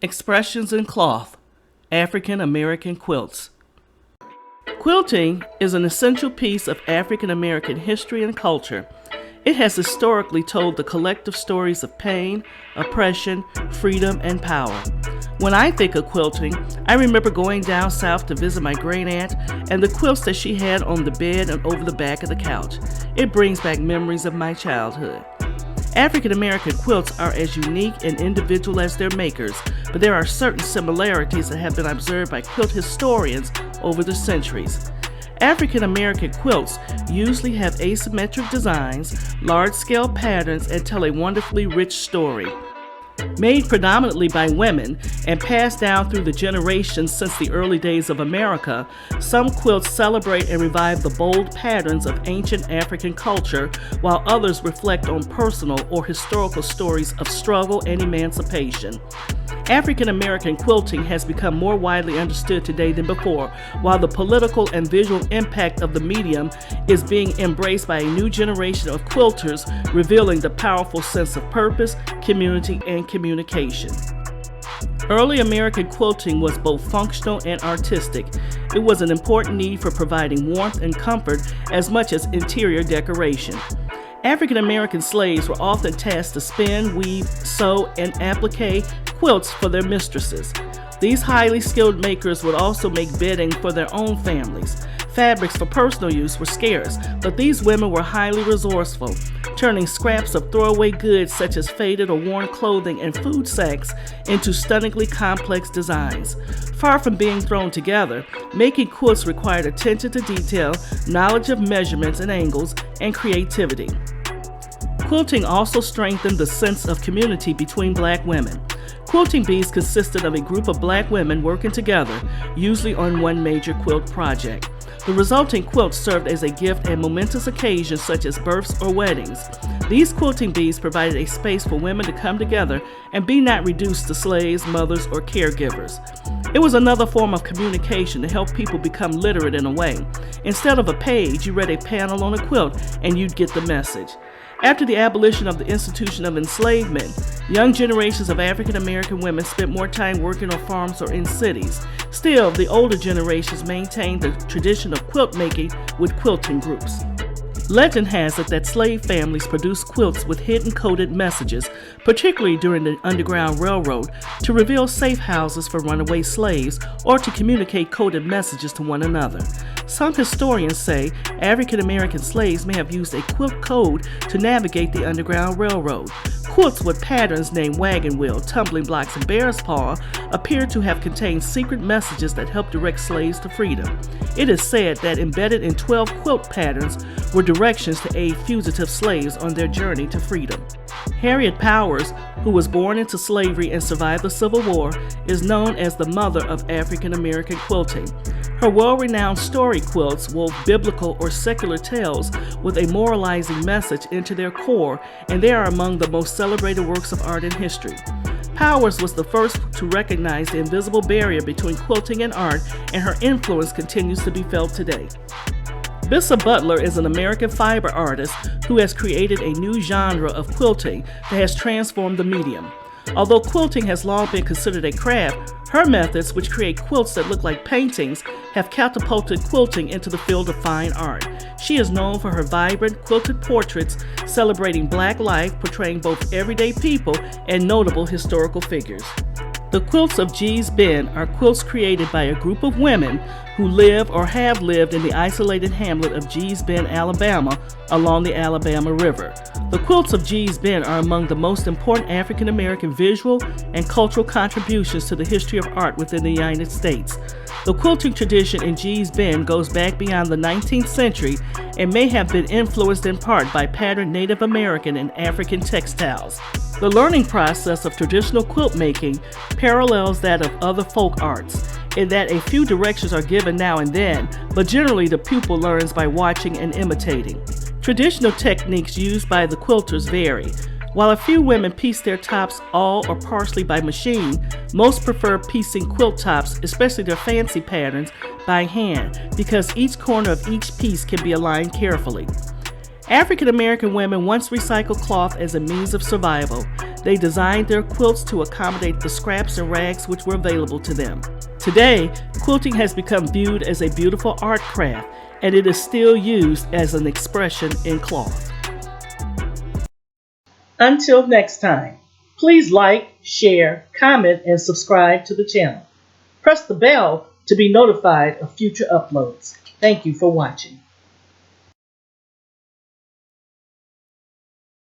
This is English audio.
Expressions in Cloth, African American Quilts. Quilting is an essential piece of African American history and culture. It has historically told the collective stories of pain, oppression, freedom, and power. When I think of quilting, I remember going down south to visit my great aunt and the quilts that she had on the bed and over the back of the couch. It brings back memories of my childhood. African American quilts are as unique and individual as their makers, but there are certain similarities that have been observed by quilt historians over the centuries. African American quilts usually have asymmetric designs, large-scale patterns, and tell a wonderfully rich story. Made predominantly by women and passed down through the generations since the early days of America, some quilts celebrate and revive the bold patterns of ancient African culture, while others reflect on personal or historical stories of struggle and emancipation. African American quilting has become more widely understood today than before, while the political and visual impact of the medium is being embraced by a new generation of quilters, revealing the powerful sense of purpose, community, and communication. Early American quilting was both functional and artistic. It was an important need for providing warmth and comfort as much as interior decoration. African American slaves were often tasked to spin, weave, sew, and applique quilts for their mistresses. These highly skilled makers would also make bedding for their own families. Fabrics for personal use were scarce, but these women were highly resourceful, turning scraps of throwaway goods such as faded or worn clothing and food sacks into stunningly complex designs. Far from being thrown together, making quilts required attention to detail, knowledge of measurements and angles, and creativity. Quilting also strengthened the sense of community between Black women. Quilting bees consisted of a group of Black women working together, usually on one major quilt project. The resulting quilts served as a gift at momentous occasions such as births or weddings. These quilting bees provided a space for women to come together and be not reduced to slaves, mothers, or caregivers. It was another form of communication to help people become literate in a way. Instead of a page, you read a panel on a quilt and you'd get the message. After the abolition of the institution of enslavement, young generations of African American women spent more time working on farms or in cities. Still, the older generations maintained the tradition of quilt making with quilting groups. Legend has it that slave families produced quilts with hidden coded messages, particularly during the Underground Railroad, to reveal safe houses for runaway slaves or to communicate coded messages to one another. Some historians say African American slaves may have used a quilt code to navigate the Underground Railroad. Quilts with patterns named wagon wheel, tumbling blocks, and bear's paw appear to have contained secret messages that helped direct slaves to freedom. It is said that embedded in 12 quilt patterns were directions to aid fugitive slaves on their journey to freedom. Harriet Powers, who was born into slavery and survived the Civil War, is known as the mother of African American quilting. Her well-renowned story quilts wove biblical or secular tales with a moralizing message into their core, and they are among the most celebrated works of art in history. Powers was the first to recognize the invisible barrier between quilting and art, and her influence continues to be felt today. Bissa Butler is an American fiber artist who has created a new genre of quilting that has transformed the medium. Although quilting has long been considered a craft, her methods, which create quilts that look like paintings, have catapulted quilting into the field of fine art. She is known for her vibrant, quilted portraits celebrating Black life, portraying both everyday people and notable historical figures. The Quilts of Geez Ben are quilts created by a group of women who live or have lived in the isolated hamlet of Geez Ben, Alabama, along the Alabama River. The Quilts of Geez Ben are among the most important African American visual and cultural contributions to the history of art within the United States. The quilting tradition in Geez Ben goes back beyond the 19th century and may have been influenced in part by patterned Native American and African textiles. The learning process of traditional quilt making parallels that of other folk arts, in that a few directions are given now and then, but generally the pupil learns by watching and imitating. Traditional techniques used by the quilters vary. While a few women piece their tops all or partially by machine, most prefer piecing quilt tops, especially their fancy patterns, by hand, because each corner of each piece can be aligned carefully. African American women once recycled cloth as a means of survival. They designed their quilts to accommodate the scraps and rags which were available to them. Today, quilting has become viewed as a beautiful art craft, and it is still used as an expression in cloth. Until next time, please like, share, comment, and subscribe to the channel. Press the bell to be notified of future uploads. Thank you for watching.